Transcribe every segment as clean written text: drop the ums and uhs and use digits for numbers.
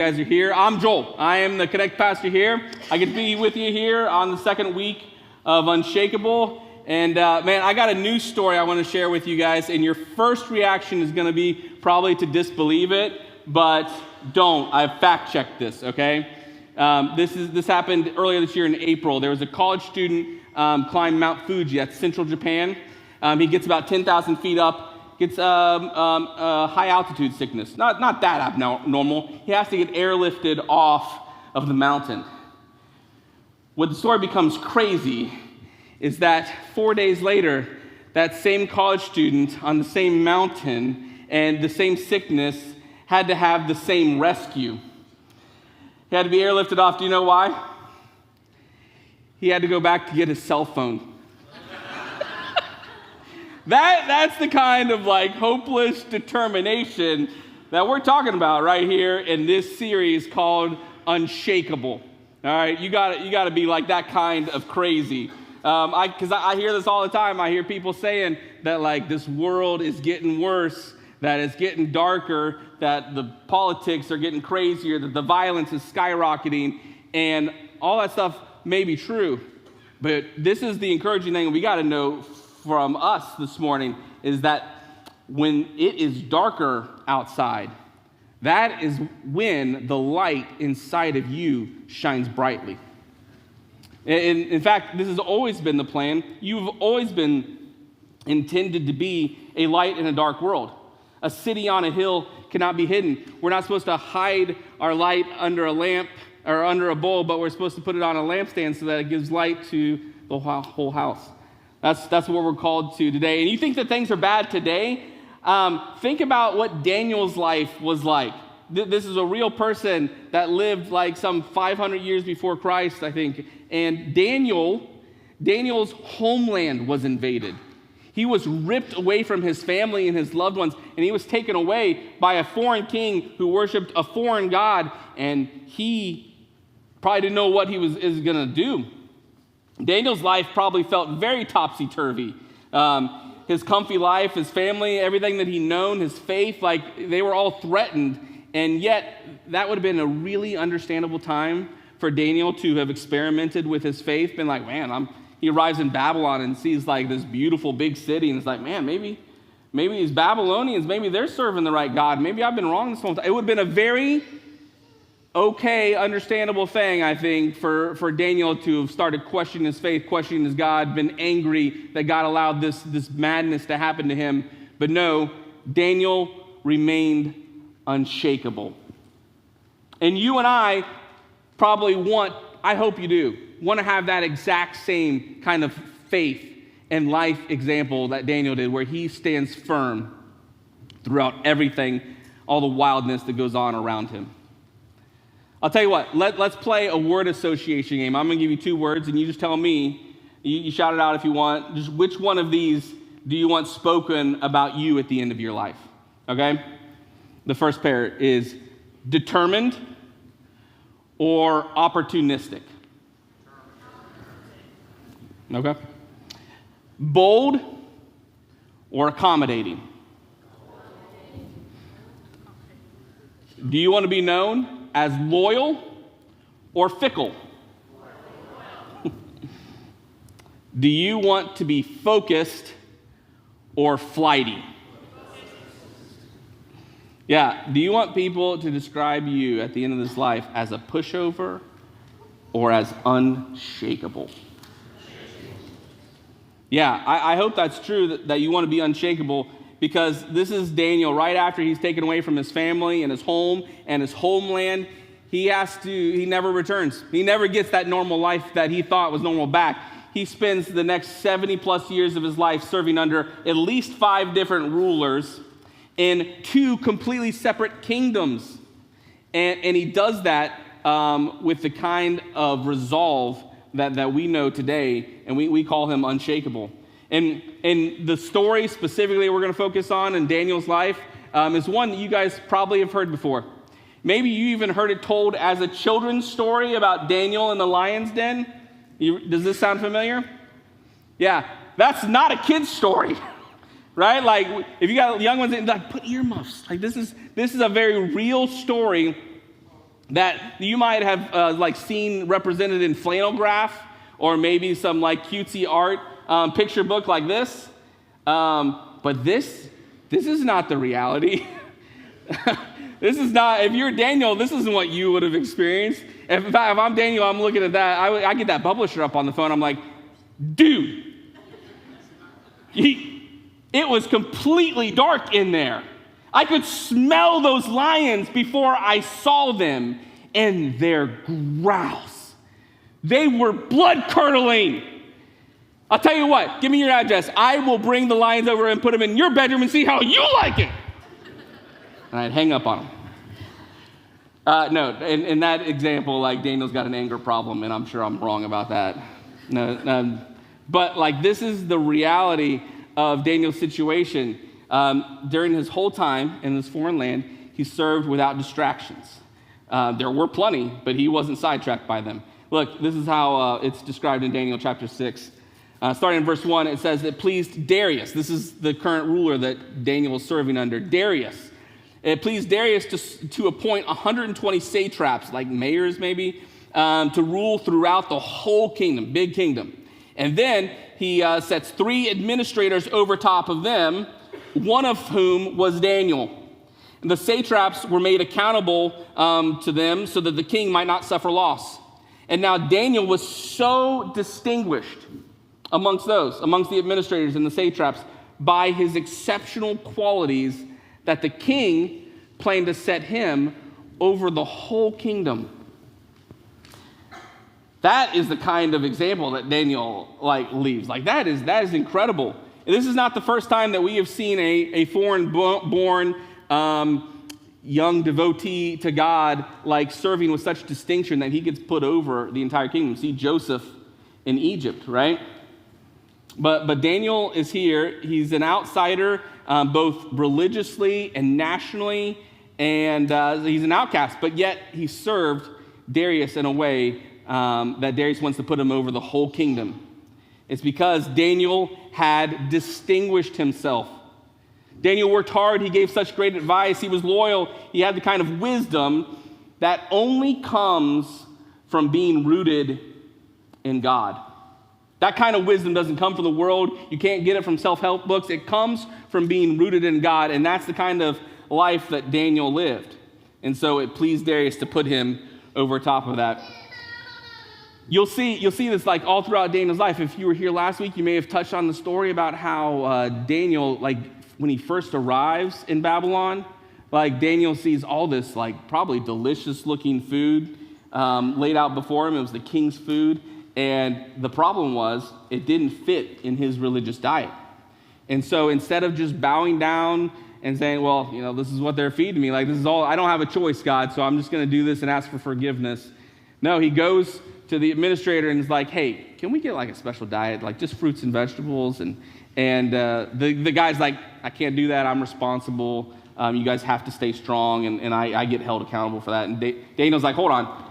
Guys are here. I'm Joel. I am the Connect pastor here. I get to be with you here on the second week of Unshakable. And man, I got a news story I want to share with you guys. And your first reaction is going to be probably to disbelieve it, but don't. I've fact-checked this, okay? This happened earlier this year in April. There was a college student climbed Mount Fuji. That's central Japan. He gets about 10,000 feet up. Gets high altitude sickness. Not that abnormal. He has to get airlifted off of the mountain. What the story becomes crazy is that 4 days later, that same college student on the same mountain and the same sickness had to have the same rescue. He had to be airlifted off. Do you know why? He had to go back to get his cell phone. That's the kind of hopeless determination that we're talking about right here in this series called Unshakable. All right, you got to be like that kind of crazy. Because I hear this all the time. I hear people saying that this world is getting worse, that it's getting darker, that the politics are getting crazier, that the violence is skyrocketing, and all that stuff may be true. But this is the encouraging thing we got to know from us this morning is that when it is darker outside, that is when the light inside of you shines brightly. In fact, this has always been the plan. You've always been intended to be a light in a dark world. A city on a hill cannot be hidden. We're not supposed to hide our light under a lamp or under a bowl, but we're supposed to put it on a lampstand so that it gives light to the whole house. That's what we're called to today. And you think that things are bad today? Think about what Daniel's life was like. This is a real person that lived some 500 years before Christ, I think. And Daniel's homeland was invaded. He was ripped away from his family and his loved ones, and he was taken away by a foreign king who worshiped a foreign god, and he probably didn't know what he was going to do. Daniel's life probably felt very topsy-turvy. His comfy life, his family, everything that he'd known, his faith, they were all threatened. And yet, that would have been a really understandable time for Daniel to have experimented with his faith, been like, man, he arrives in Babylon and sees this beautiful big city, and it's like, man, maybe these Babylonians, maybe they're serving the right God. Maybe I've been wrong this whole time. It would have been a very okay, understandable thing, I think, for Daniel to have started questioning his faith, questioning his God, been angry that God allowed this madness to happen to him. But no, Daniel remained unshakable. And you and I probably I hope you do, want to have that exact same kind of faith and life example that Daniel did, where he stands firm throughout everything, all the wildness that goes on around him. I'll tell you what, let's play a word association game. I'm going to give you two words, and you just tell me, you shout it out if you want, just which one of these do you want spoken about you at the end of your life, okay? The first pair is determined or opportunistic. Okay. Bold or accommodating. Do you want to be known as loyal or fickle? Do you want to be focused or flighty? Yeah, do you want people to describe you at the end of this life as a pushover or as unshakable? Yeah, I hope that's true, that you want to be unshakable, because this is Daniel right after he's taken away from his family and his home and his homeland. He never returns. He never gets that normal life that he thought was normal back. He spends the next 70 plus years of his life serving under at least 5 different rulers in 2 completely separate kingdoms. And he does that with the kind of resolve that we know today, and we call him unshakable. And the story specifically we're going to focus on in Daniel's life is one that you guys probably have heard before. Maybe you even heard it told as a children's story about Daniel in the lion's den. Does this sound familiar? Yeah, that's not a kid's story, right? Like, if you got young ones, like, put earmuffs. Like, this is a very real story that you might have like seen represented in flannel graph or maybe some like cutesy art picture book like this. But this is not the reality. This is not, if you're Daniel, this isn't what you would have experienced. If I'm Daniel, I'm looking at that, I get that publisher up on the phone, I'm like, dude, it was completely dark in there. I could smell those lions before I saw them, and their growls, they were blood-curdling. I'll tell you what, give me your address. I will bring the lions over and put them in your bedroom and see how you like it. And I'd hang up on them. No, in that example, like Daniel's got an anger problem, and I'm sure I'm wrong about that. No, but like this is the reality of Daniel's situation. During his whole time in this foreign land, he served without distractions. There were plenty, but he wasn't sidetracked by them. Look, this is how it's described in Daniel chapter 6. Starting in verse 1, it says, it pleased Darius. This is the current ruler that Daniel is serving under. Darius. It pleased Darius to appoint 120 satraps, like mayors maybe, to rule throughout the whole kingdom, big kingdom. And then he sets 3 administrators over top of them, one of whom was Daniel. And the satraps were made accountable to them so that the king might not suffer loss. And now Daniel was so distinguished amongst the administrators and the satraps, by his exceptional qualities that the king planned to set him over the whole kingdom. That is the kind of example that Daniel leaves. That is incredible. And this is not the first time that we have seen a foreign-born young devotee to God serving with such distinction that he gets put over the entire kingdom. See Joseph in Egypt, right? But Daniel is here. He's an outsider, both religiously and nationally, and he's an outcast. But yet he served Darius in a way that Darius wants to put him over the whole kingdom. It's because Daniel had distinguished himself. Daniel worked hard. He gave such great advice. He was loyal. He had the kind of wisdom that only comes from being rooted in God. That kind of wisdom doesn't come from the world. You can't get it from self-help books. It comes from being rooted in God, and that's the kind of life that Daniel lived. And so it pleased Darius to put him over top of that. You'll see this all throughout Daniel's life. If you were here last week, you may have touched on the story about how Daniel, when he first arrives in Babylon, Daniel sees all this probably delicious-looking food laid out before him. It was the king's food. And the problem was, it didn't fit in his religious diet. And so instead of just bowing down and saying, well, this is what they're feeding me, this is all, I don't have a choice, God, so I'm just going to do this and ask for forgiveness. No, he goes to the administrator and is like, hey, can we get a special diet, just fruits and vegetables? And the guy's like, I can't do that, I'm responsible. You guys have to stay strong, and I get held accountable for that. And Daniel's like, hold on.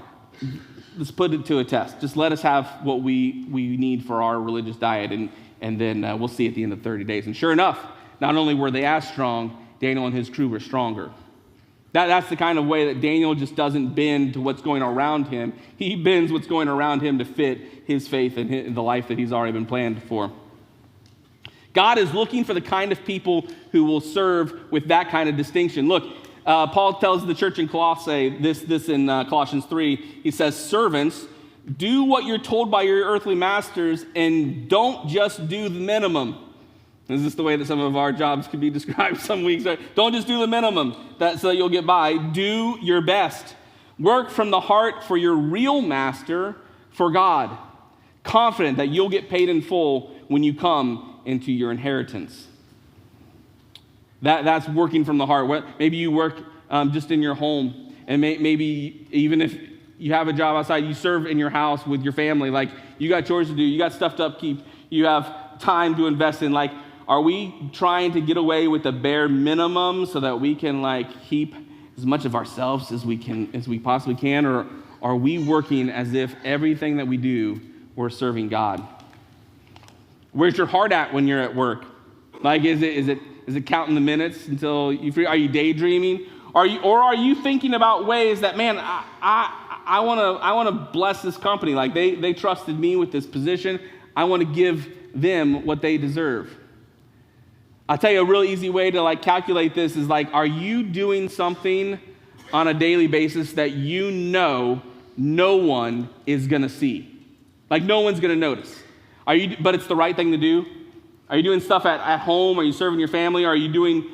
Let's put it to a test. Just let us have what we need for our religious diet, and then we'll see at the end of 30 days. And sure enough, not only were they as strong, Daniel and his crew were stronger. That's the kind of way that Daniel just doesn't bend to what's going around him. He bends what's going around him to fit his faith and the life that he's already been planned for. God is looking for the kind of people who will serve with that kind of distinction. Look, Paul tells the church in Colossae this in Colossians 3. He says, servants, do what you're told by your earthly masters and don't just do the minimum. Is this the way that some of our jobs could be described some weeks? Don't just do the minimum so you'll get by. Do your best. Work from the heart for your real master, for God, confident that you'll get paid in full when you come into your inheritance. That's working from the heart. Maybe you work just in your home, and maybe even if you have a job outside, you serve in your house with your family. You got chores to do, you got stuff to upkeep, you have time to invest in. Are we trying to get away with the bare minimum so that we can keep as much of ourselves as we possibly can, or are we working as if everything that we do we're serving God? Where's your heart at when you're at work? Is it counting the minutes until you free? Are you daydreaming? Or are you thinking about ways that, man, I want to bless this company. Like they trusted me with this position. I want to give them what they deserve. I'll tell you a real easy way to like calculate this is like, are you doing something on a daily basis that you know no one is going to see? Like no one's going to notice. But it's the right thing to do? Are you doing stuff at home? Are you serving your family? Are you doing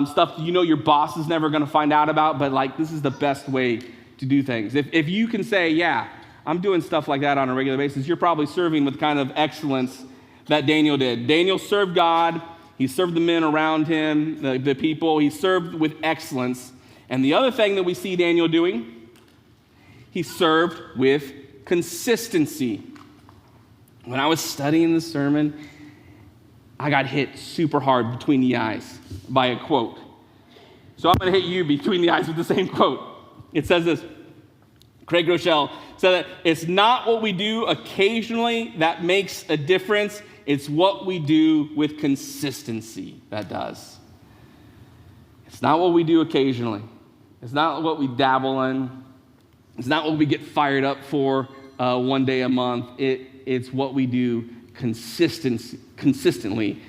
stuff you know your boss is never going to find out about, but like this is the best way to do things? If you can say, yeah, I'm doing stuff like that on a regular basis, you're probably serving with kind of excellence that Daniel did. Daniel served God. He served the men around him, the people. He served with excellence. And the other thing that we see Daniel doing, he served with consistency. When I was studying this sermon, I got hit super hard between the eyes by a quote. So I'm going to hit you between the eyes with the same quote. It says this. Craig Rochelle said that it's not what we do occasionally that makes a difference. It's what we do with consistency that does. It's not what we do occasionally. It's not what we dabble in. It's not what we get fired up for one day a month. It's what we do consistently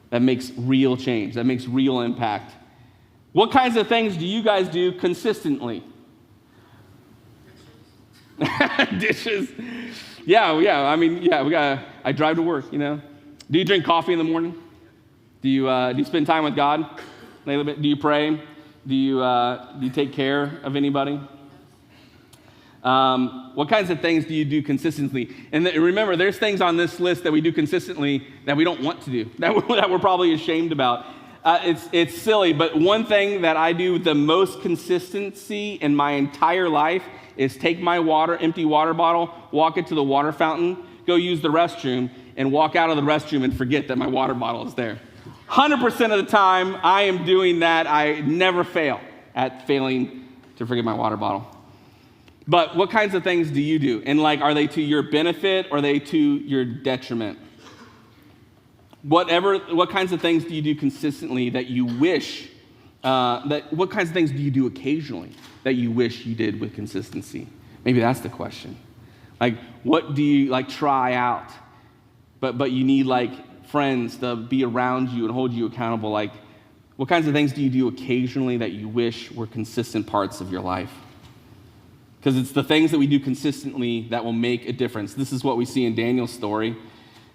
that makes real change, that makes real impact. What kinds of things do you guys do consistently? Dishes. Yeah. I mean, I drive to work, you know. Do you drink coffee in the morning? Do you spend time with God? A little bit? Do you pray? Do you take care of anybody? What kinds of things do you do consistently? And remember, there's things on this list that we do consistently that we don't want to do, that we're probably ashamed about. It's silly, but one thing that I do with the most consistency in my entire life is take my empty water bottle, walk it to the water fountain, go use the restroom, and walk out of the restroom and forget that my water bottle is there. 100% of the time, I am doing that. I never fail at failing to forget my water bottle. But what kinds of things do you do? And like, are they to your benefit or are they to your detriment? What kinds of things do you do consistently that you wish, what kinds of things do you do occasionally that you wish you did with consistency? Maybe that's the question. Like, what do you like try out, but you need like friends to be around you and hold you accountable? Like, what kinds of things do you do occasionally that you wish were consistent parts of your life? Because it's the things that we do consistently that will make a difference. This is what we see in Daniel's story.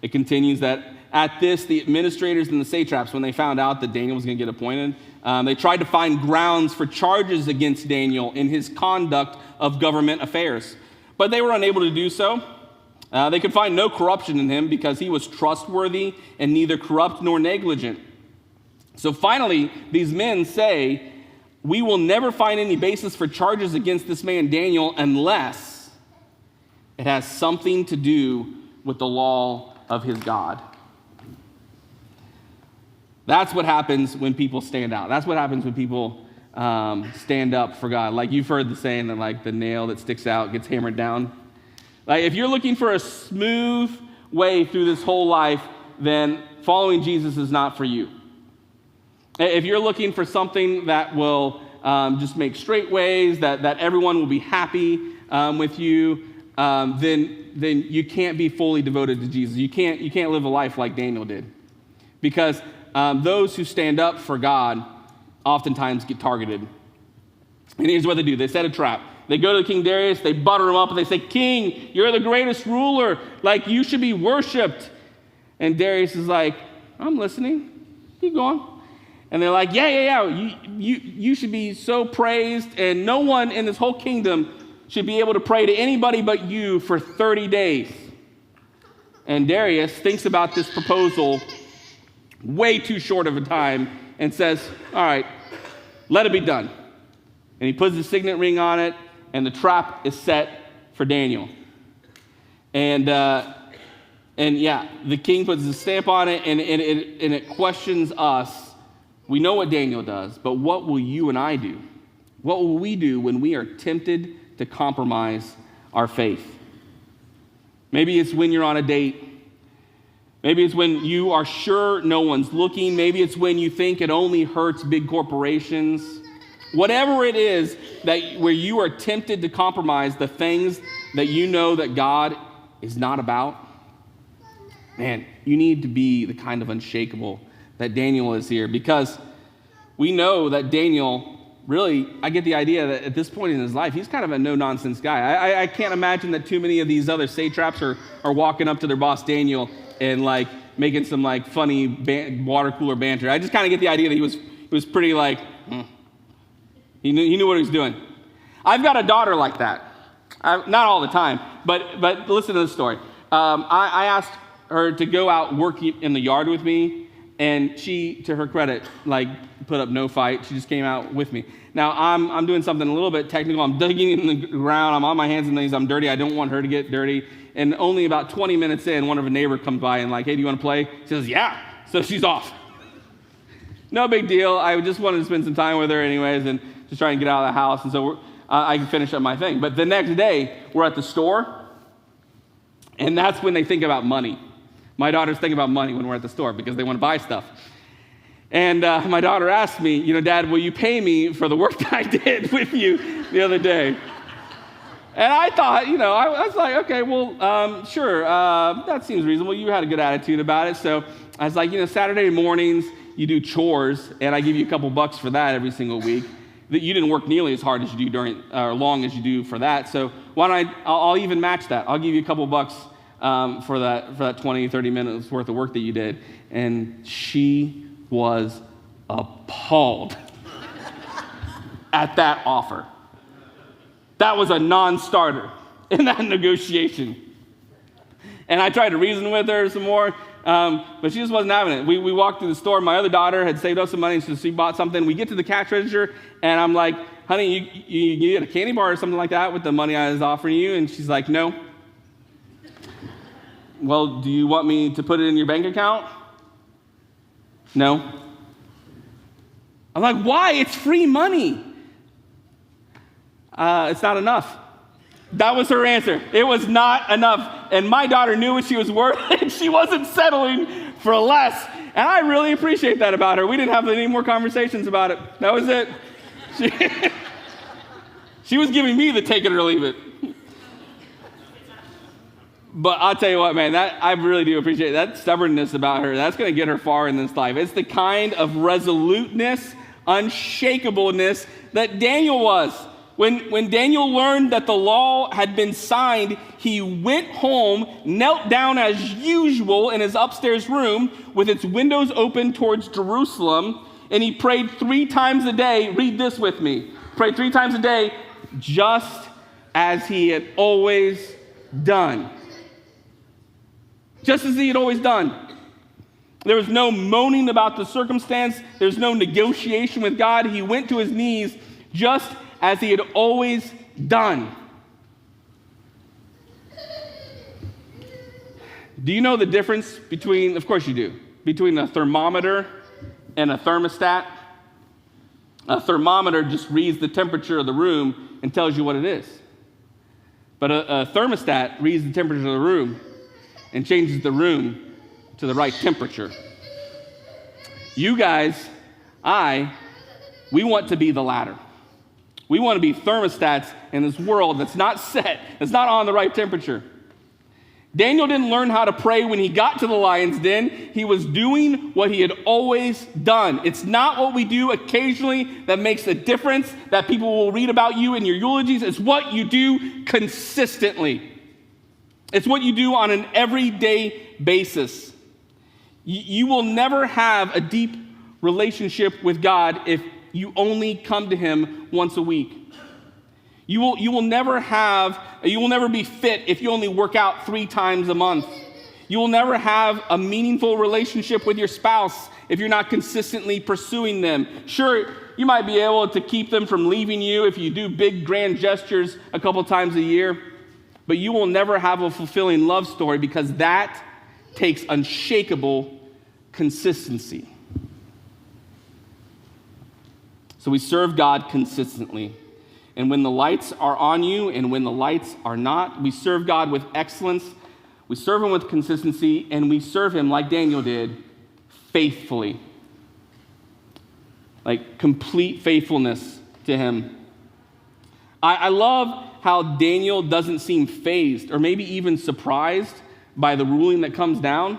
It continues that at this, the administrators and the satraps, when they found out that Daniel was going to get appointed, they tried to find grounds for charges against Daniel in his conduct of government affairs. But they were unable to do so. They could find no corruption in him because he was trustworthy and neither corrupt nor negligent. So finally, these men say, we will never find any basis for charges against this man Daniel unless it has something to do with the law of his God. That's what happens when people stand out. That's what happens when people stand up for God. Like you've heard the saying that like the nail that sticks out gets hammered down. Like if you're looking for a smooth way through this whole life, then following Jesus is not for you. If you're looking for something that will just make straight ways, that everyone will be happy with you, then you can't be fully devoted to Jesus. You can't live a life like Daniel did. Because those who stand up for God oftentimes get targeted. And here's what they do. They set a trap. They go to King Darius, they butter him up, and they say, King, you're the greatest ruler. Like, you should be worshipped. And Darius is like, I'm listening. Keep going. And they're like, yeah. You should be so praised, and no one in this whole kingdom should be able to pray to anybody but you for 30 days. And Darius thinks about this proposal way too short of a time and says, all right, let it be done. And he puts his signet ring on it, and the trap is set for Daniel. And the king puts his stamp on it, and it questions us. We know what Daniel does, but what will you and I do? What will we do when we are tempted to compromise our faith? Maybe it's when you're on a date. Maybe it's when you are sure no one's looking. Maybe it's when you think it only hurts big corporations. Whatever it is that where you are tempted to compromise the things that you know that God is not about, man, you need to be the kind of unshakable that Daniel is here, because we know that Daniel, really, I get the idea that at this point in his life, he's kind of a no-nonsense guy. I can't imagine that too many of these other satraps are walking up to their boss Daniel and like making some like funny water cooler banter. I just kind of get the idea that he was pretty like, he knew what he was doing. I've got a daughter like that. Not all the time, but listen to this story. I asked her to go out working in the yard with me, and she, to her credit, like put up no fight. She just came out with me. Now I'm doing something a little bit technical. I'm digging in the ground. I'm on my hands and knees. I'm dirty. I don't want her to get dirty. And only about 20 minutes in, one of her neighbors comes by and like, hey, do you want to play? She says, yeah. So she's off. No big deal. I just wanted to spend some time with her anyways and just try and get out of the house. And so I can finish up my thing. But the next day, we're at the store, and that's when they think about money. My daughters think about money when we're at the store because they want to buy stuff. And my daughter asked me, Dad, will you pay me for the work that I did with you the other day? And I thought, I was like, okay, well, sure, that seems reasonable. You had a good attitude about it. So I was like, Saturday mornings, you do chores, and I give you a couple bucks for that every single week. That you didn't work nearly as hard as you do long as you do for that. So why don't I'll even match that. I'll give you a couple bucks for that 20, 30 minutes worth of work that you did. And she was appalled at that offer. That was a non-starter in that negotiation. And I tried to reason with her some more, but she just wasn't having it. We walked through the store. My other daughter had saved up some money, so she bought something. We get to the cash register, and I'm like, honey, you get a candy bar or something like that with the money I was offering you? And she's like, no. Well, do you want me to put it in your bank account? No. I'm like, why? It's free money. It's not enough. That was her answer. It was not enough. And my daughter knew what she was worth, and she wasn't settling for less. And I really appreciate that about her. We didn't have any more conversations about it. That was it. She was giving me the take it or leave it. But I'll tell you what, man, I really do appreciate that stubbornness about her. That's going to get her far in this life. It's the kind of resoluteness, unshakableness that Daniel was. When Daniel learned that the law had been signed, he went home, knelt down as usual in his upstairs room with its windows open towards Jerusalem, and he prayed 3 times a day. Read this with me. Prayed 3 times a day, just as he had always done. Just as he had always done. There was no moaning about the circumstance. There's no negotiation with God. He went to his knees just as he had always done. Do you know the difference between, of course you do, between a thermometer and a thermostat? A thermometer just reads the temperature of the room and tells you what it is. But a thermostat reads the temperature of the room and changes the room to the right temperature. You guys, we want to be the latter. We want to be thermostats in this world that's not set, that's not on the right temperature. Daniel didn't learn how to pray when he got to the lion's den. He was doing what he had always done. It's not what we do occasionally that makes a difference, that people will read about you in your eulogies. It's what you do consistently. It's what you do on an everyday basis. You will never have a deep relationship with God if you only come to him once a week. You will never be fit if you only work out 3 times a month. You will never have a meaningful relationship with your spouse if you're not consistently pursuing them. Sure, you might be able to keep them from leaving you if you do big grand gestures a couple times a year, but you will never have a fulfilling love story because that takes unshakable consistency. So we serve God consistently. And when the lights are on you and when the lights are not, we serve God with excellence. We serve him with consistency, and we serve him like Daniel did, faithfully. Like complete faithfulness to him. I love how Daniel doesn't seem fazed or maybe even surprised by the ruling that comes down.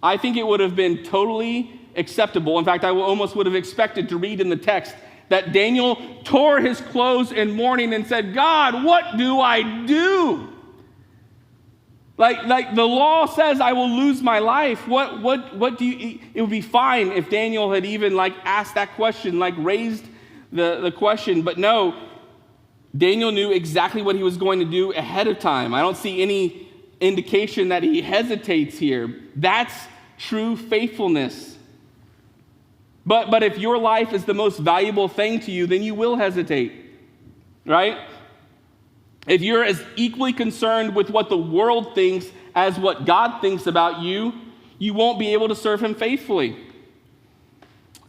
I think it would have been totally acceptable. In fact, I almost would have expected to read in the text that Daniel tore his clothes in mourning and said, God, what do I do? Like the law says I will lose my life. What do you, it would be fine if Daniel had even asked that question, raised the question. But no, Daniel knew exactly what he was going to do ahead of time. I don't see any indication that he hesitates here. That's true faithfulness. But if your life is the most valuable thing to you, then you will hesitate, right? If you're as equally concerned with what the world thinks as what God thinks about you, you won't be able to serve him faithfully.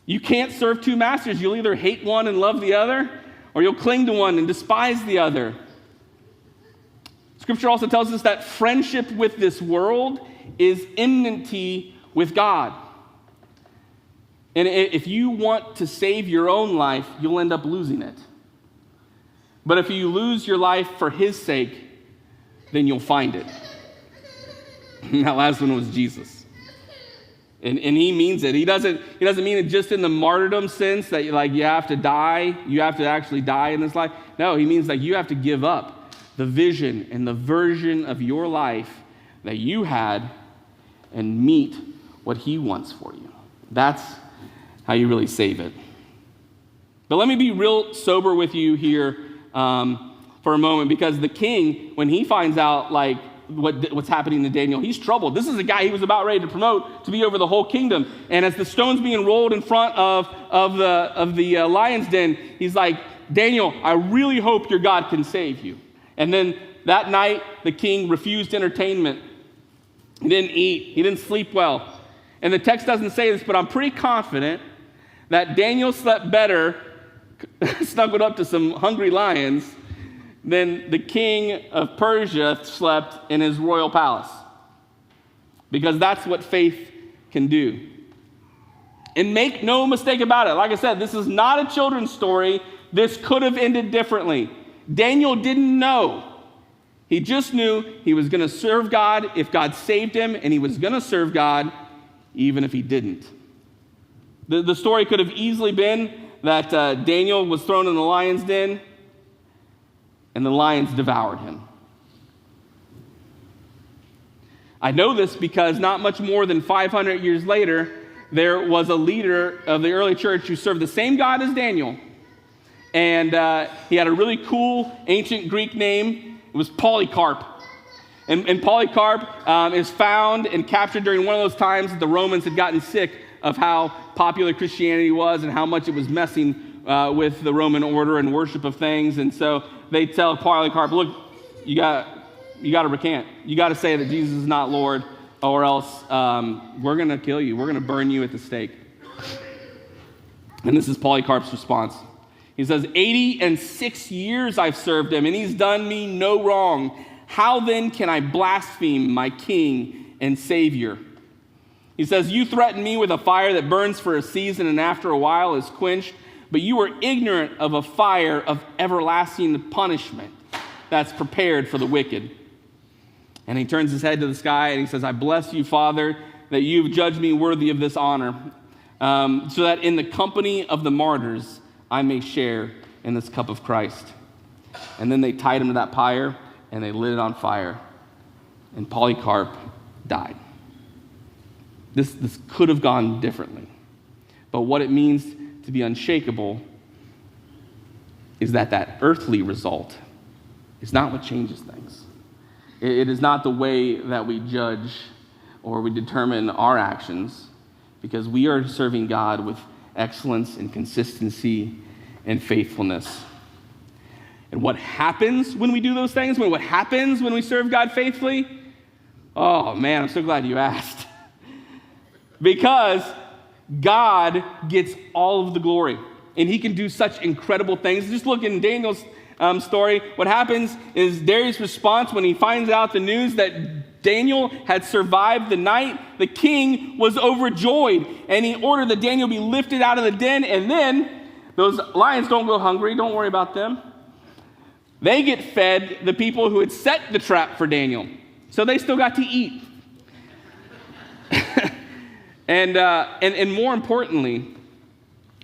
You can't serve two masters. You'll either hate one and love the other, or you'll cling to one and despise the other. Scripture also tells us that friendship with this world is enmity with God. And if you want to save your own life, you'll end up losing it. But if you lose your life for his sake, then you'll find it. That last one was Jesus. And he means it. He doesn't mean it just in the martyrdom sense that you have to die, you have to actually die in this life. No, he means you have to give up the vision and the version of your life that you had and meet what he wants for you. That's how you really save it. But let me be real sober with you here for a moment, because the king, when he finds out what's happening to Daniel, he's troubled. This is a guy he was about ready to promote to be over the whole kingdom. And as the stone's being rolled in front of the lion's den, he's like, Daniel, I really hope your God can save you. And then that night, the king refused entertainment. He didn't eat. He didn't sleep well. And the text doesn't say this, but I'm pretty confident that Daniel slept better, snuggled up to some hungry lions, than the king of Persia slept in his royal palace. Because that's what faith can do. And make no mistake about it. Like I said, this is not a children's story. This could have ended differently. Daniel didn't know. He just knew he was going to serve God if God saved him, and he was going to serve God even if he didn't. The story could have easily been that Daniel was thrown in the lion's den, and the lions devoured him. I know this because not much more than 500 years later, there was a leader of the early church who served the same God as Daniel. And he had a really cool ancient Greek name. It was Polycarp. And Polycarp is found and captured during one of those times that the Romans had gotten sick of how popular Christianity was and how much it was messing with the Roman order and worship of things. And so they tell Polycarp, look, you got to recant. You got to say that Jesus is not Lord, or else we're going to kill you. We're going to burn you at the stake. And this is Polycarp's response. He says, 86 years I've served him, and he's done me no wrong. How then can I blaspheme my king and savior? He says, you threaten me with a fire that burns for a season and after a while is quenched, but you are ignorant of a fire of everlasting punishment that's prepared for the wicked. And he turns his head to the sky and he says, I bless you, Father, that you've judged me worthy of this honor, so that in the company of the martyrs I may share in this cup of Christ. And then they tied him to that pyre and they lit it on fire. And Polycarp died. This could have gone differently. But what it means to be unshakable is that earthly result is not what changes things. It is not the way that we judge or we determine our actions, because we are serving God with excellence and consistency and faithfulness. And what happens when we do those things? What happens when we serve God faithfully? Oh man, I'm so glad you asked. Because God gets all of the glory, and he can do such incredible things. Just look in Daniel's story. What happens is Darius' response when he finds out the news that Daniel had survived the night, the king was overjoyed, and he ordered that Daniel be lifted out of the den, and then Those lions don't go hungry. Don't worry about them. They get fed the people who had set the trap for Daniel. So they still got to eat. And more importantly,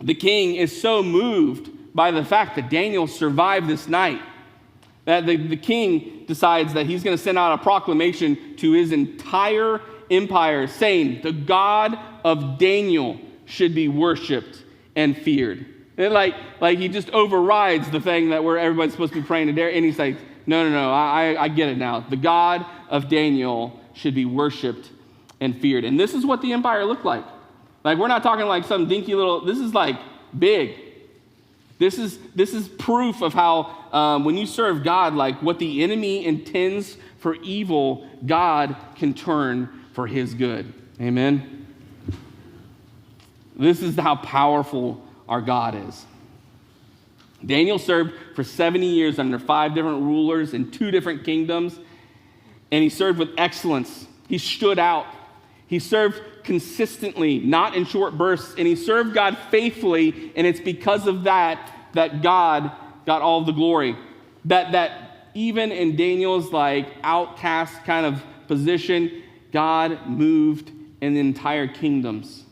the king is so moved by the fact that Daniel survived this night that the king decides that he's going to send out a proclamation to his entire empire saying the God of Daniel should be worshiped and feared. And like he just overrides the thing that where everybody's supposed to be praying to Daniel, and he's like, no, I get it now. The God of Daniel should be worshiped and feared. And this is what the empire looked like. Like, we're not talking like some dinky little, this is like big. This is proof of how when you serve God, like what the enemy intends for evil, God can turn for his good. Amen? This is how powerful our God is. Daniel served for 70 years under 5 different rulers in 2 different kingdoms, and he served with excellence. He stood out. He served consistently, not in short bursts, and he served God faithfully, and it's because of that God got all the glory. That even in Daniel's like outcast kind of position, God moved in the entire kingdoms.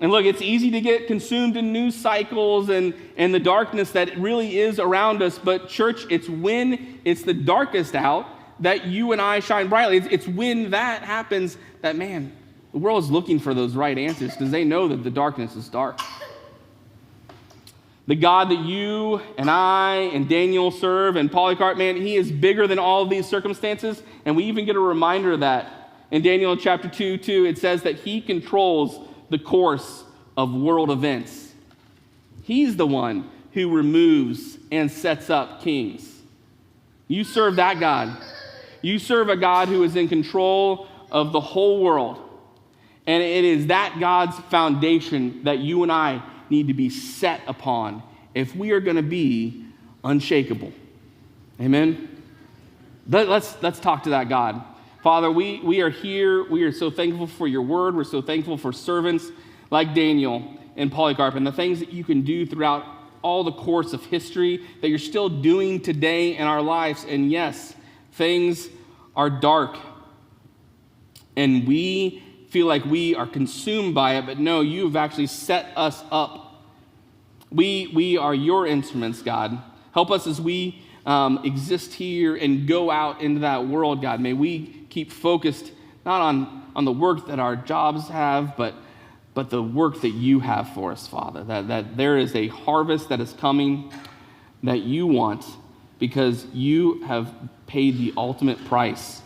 And look, it's easy to get consumed in news cycles and the darkness that really is around us, but church, it's when it's the darkest out that you and I shine brightly. It's when that happens that, man, the world is looking for those right answers because they know that the darkness is dark. The God that you and I and Daniel serve and Polycarp, man, he is bigger than all of these circumstances, and we even get a reminder of that. In Daniel chapter 2, it says that he controls the course of world events. He's the one who removes and sets up kings. You serve that God. You serve a God who is in control of the whole world. And it is that God's foundation that you and I need to be set upon if we are going to be unshakable. Amen? Let's talk to that God. Father, we are here. We are so thankful for your word. We're so thankful for servants like Daniel and Polycarp and the things that you can do throughout all the course of history that you're still doing today in our lives. And yes, things are dark. And we feel like we are consumed by it, but no, you've actually set us up. We are your instruments, God. Help us as we exist here and go out into that world, God. May we keep focused not on the work that our jobs have, but the work that you have for us, Father. That there is a harvest that is coming that you want because you have paid the ultimate price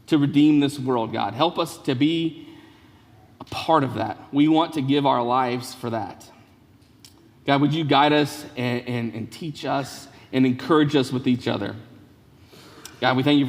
to redeem this world, God. Help us to be a part of that. We want to give our lives for that. God, would you guide us and teach us and encourage us with each other? God, we thank you